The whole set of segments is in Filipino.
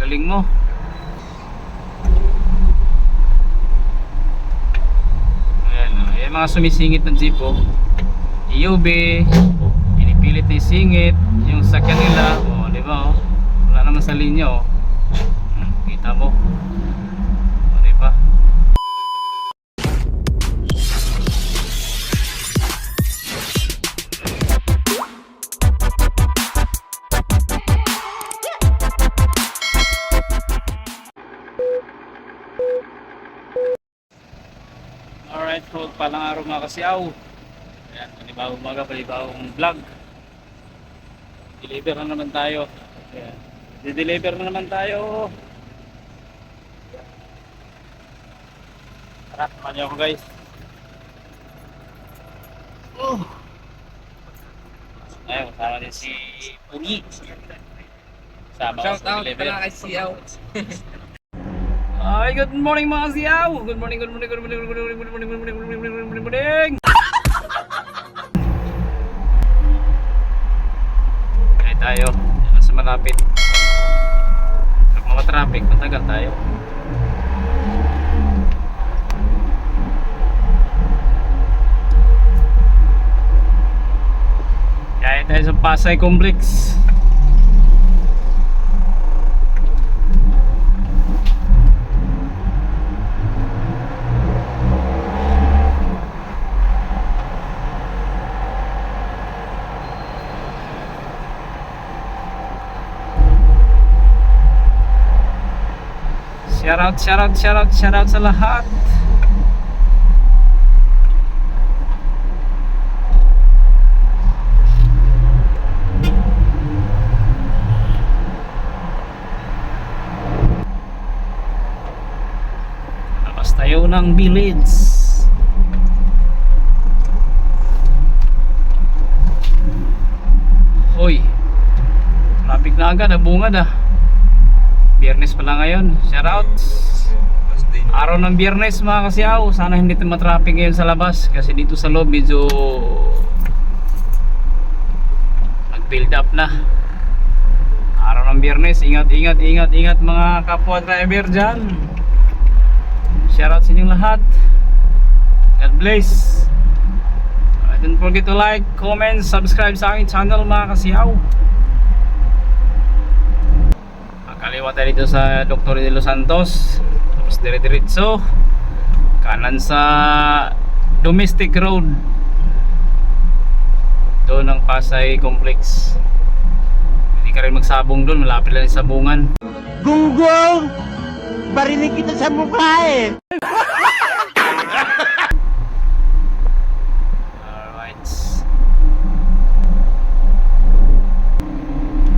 Galing mo. Ayan, ayan mga sumisingit ng jeep oh. EUB, pinipilit na isingit yung sakyan nila oh, di ba oh? Wala naman sa linya oh. Kita mo oh, di ba? Alright, so palang araw mga kasiyaw. Ayan, panibawang umaga, panibawang vlog. Deliver na naman tayo. Ayan, di-deliver na naman tayo. Tara, samahan niyo ako guys. Ayun, kasama din si Puni. Sama Shout out deliver. pala kay Siyaw. Ay, good morning mga kasiyaw. Good morning, good morning, good morning, good morning, good morning, good morning, good morning, good morning, good morning. Ay tayo, nasa malapit. Pag mga traffic, matagal tayo. Kaya tayo sa Pasay Complex. Shout out sa lahat. Labas tayo ng village. Hoy, traffic na agad, nabungad ah. Biyernes pala ngayon. Shoutouts. Araw ng Biyernes mga kasiyaw. Sana hindi matraffic ngayon sa labas kasi dito sa loob medyo nag-build up na. Araw ng Biyernes. Ingat mga kapwa driver dyan. Shoutouts sa inyong lahat. God bless. Don't forget to like, comment, subscribe sa aking channel mga kasiyaw. Kaliwa tayo dito sa Dr. De Los Santos. Tapos dire-diretso kanan sa Domestic Road doon ng Pasay Complex. Hindi ka rin magsabong doon, malapit lang yung sabungan. Gunggong! Barinig kita sa mukha eh! Alright,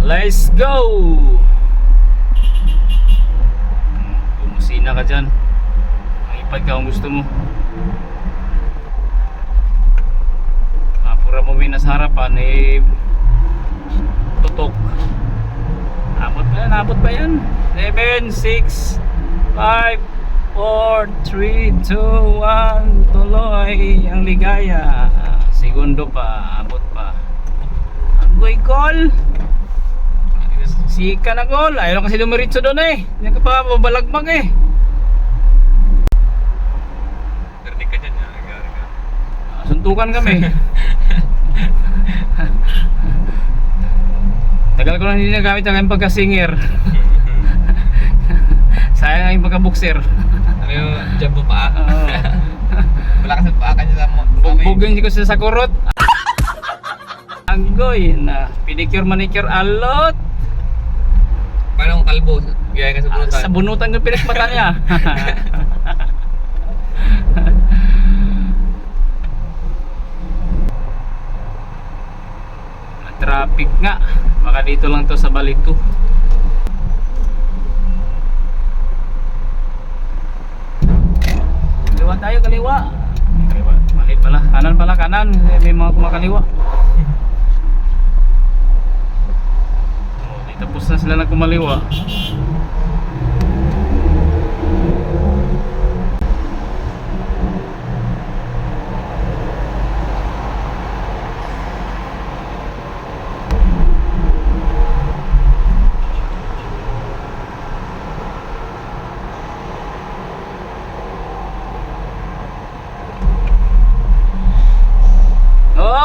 let's go! Bumusina ka dyan. Ipad ka kung gusto mo. Mapura mo may nasa harapan eh, tutok. Abot ba yan? 7, 6, 5, 4, 3, 2, 1. Tuloy ang ligaya. Segundo pa, abot pa. Agoy call. Sika na call. Ayaw kasi dumiritso doon eh. Hindi ka pa babalagmag eh. Narinig ka dyan, Suntukan kami. Tagal ko na hindi nagamit ang aking pagka-singer. Sayang ang aking pagka-boxer. Ano yung jab mo paa? Oo. Malakas ang paa kanya sa mo. Bugbugin ko siya sa kurot. Agoy na. Pedicure, manicure, alot. Paano kung kalbo? Gaya ka sa bunutan? Sa bunutan yung pinagmata niya. Traffic nga. Baka dito lang to sa Balito. Kaliwa tayo, kaliwa. Mali pala. Kanan pala, kanan. May mga kumakaliwa. Oh, di tapos na sila na kumaliwa.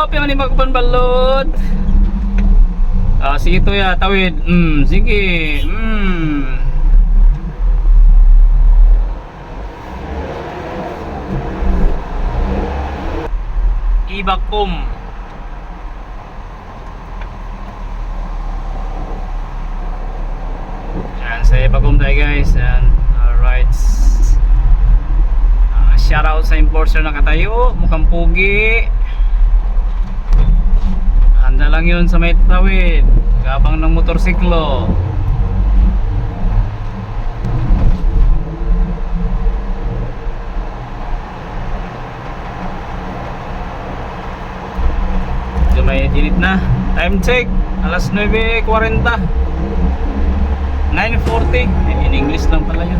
piyan ni magban balod. Sige to ya, tawid. Sige. Ibakum. Yan, sa Ibakum tayo guys. And alright. Shoutout sa enforcer na katayo. Mukhang pugi. Handa lang yun sa may tawid. Gabang ng motorsiklo. May init na. Time check, alas 9:40. 9:40. In English lang pala yun.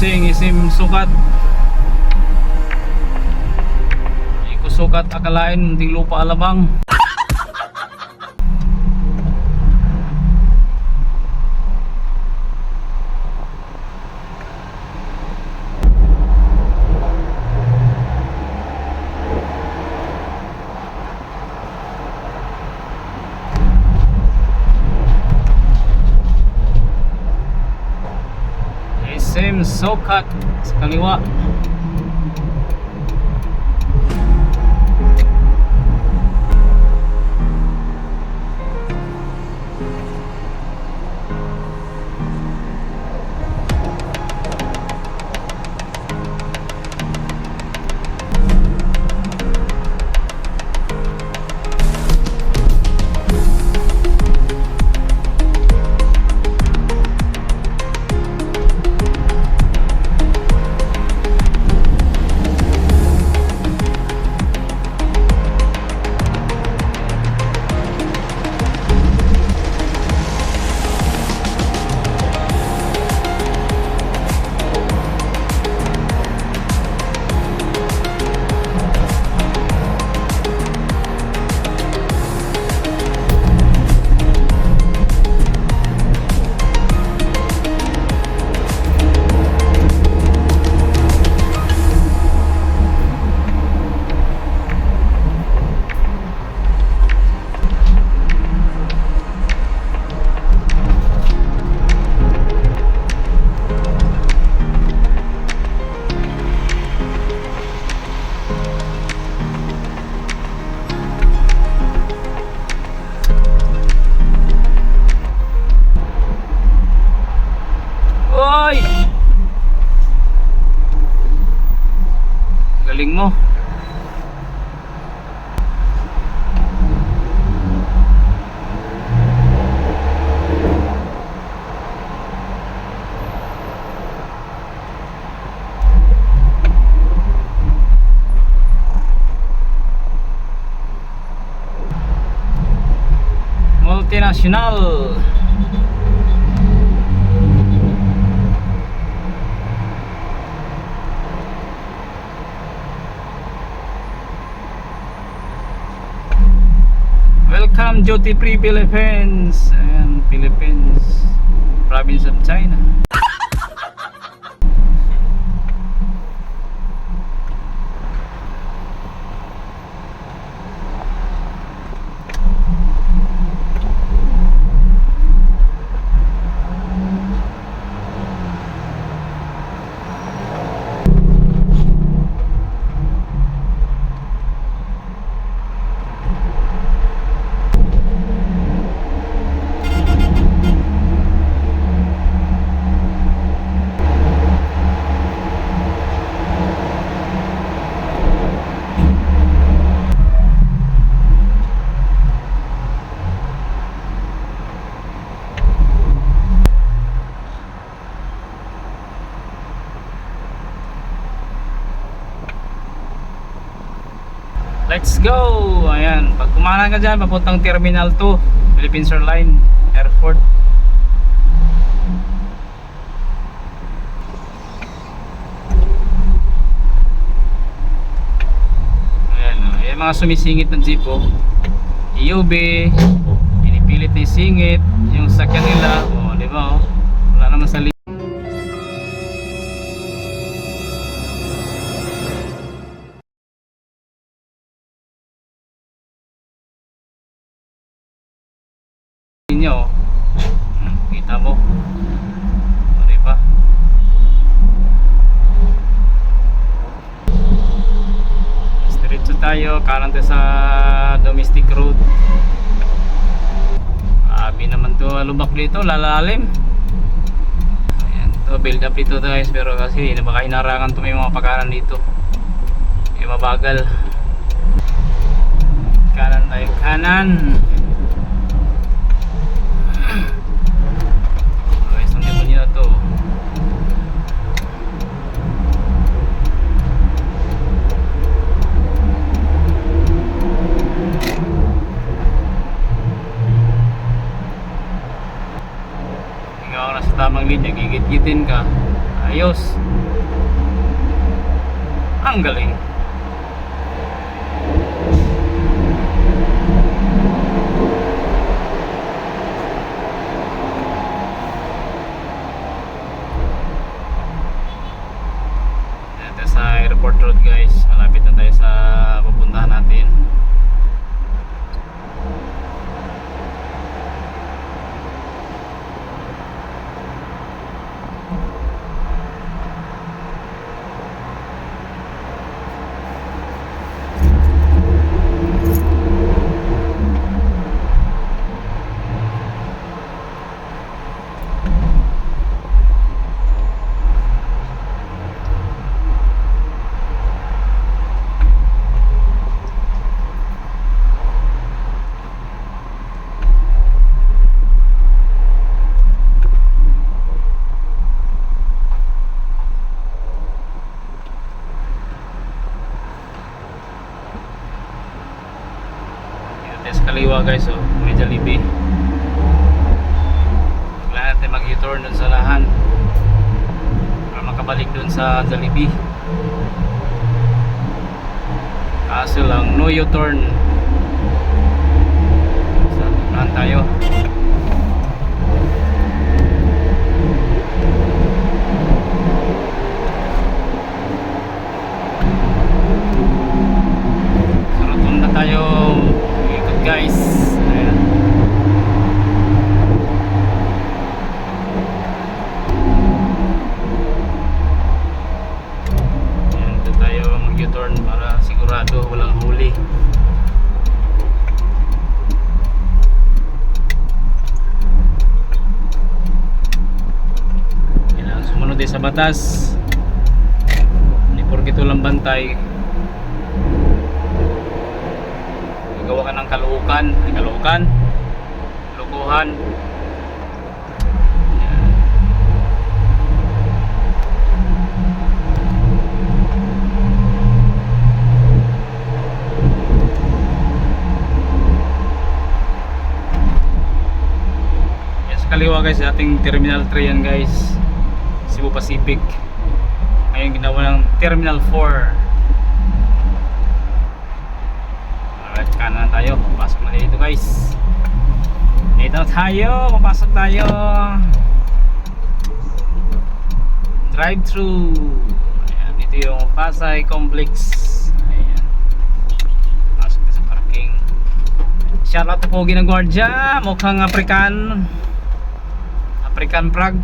Sing isim sukat. Iko sukat akalain munting lupa alabang. Same sokat sa kaliwa. Galing mo. Multinational. Welcome Duty Free Philippines and Philippines, province of China. Let's go! Ayan, pag kumanan ka dyan, papuntang Terminal 2 Philippine Airlines Airport. Ayan, ayan mga sumisingit ng jeep oh. EOB, pinipilit na isingit yung sakyan nila oh, di ba oh? Wala naman sa nyo. Kita mo. Sorry pa. Diretso tayo, kanan tayo sa domestic road. Abi naman to lubak dito, lalalim. Ayan, to build up dito guys, pero kasi baka inarangan to may mga pagkanan dito. May mabagal. Kanan tayo, kanan. Okay, saan demonyo na to? Ikaw na sa tamang linya, gigit-gitin ka. Ayos. Ang galing. Sa airport road guys, malapit na tayo sa pupuntahan natin. Sa kaliwa guys oh, may Jollibee. Kailangan natin mag-u-turn dun sa lahan para makabalik dun sa Jollibee. Kaso lang no u-turn. Sa lahan tayo. Sa rotunda tayo guys. Ayan. Ayan, ito tayo mag-u-turn para sigurado walang huli. Kailangan sumunod din sa batas. Hindi porke ito lang bantay. Gawa ka ng kaluukan, lukuhan. Yan sa kaliwa guys, ating Terminal 3 yan guys, Cebu Pacific. Ngayon ginawa ng Terminal 4. Kanan tayo, papasok na dito guys. Dito tayo, papasok tayo. Drive thru. Ayan, dito yung Pasay Complex. Ayan, pasok na sa parking. Shoutout po pogi ng gwardiya, mukhang African Prague.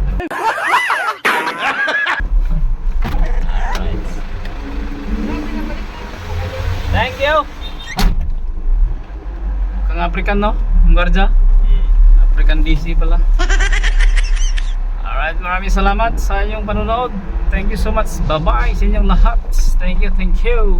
Thank you. African no? Ang gwardiya? African DC pala. Alright, maraming salamat sa inyong panonood. Thank you so much. Bye bye sa inyong lahat. Thank you, thank you.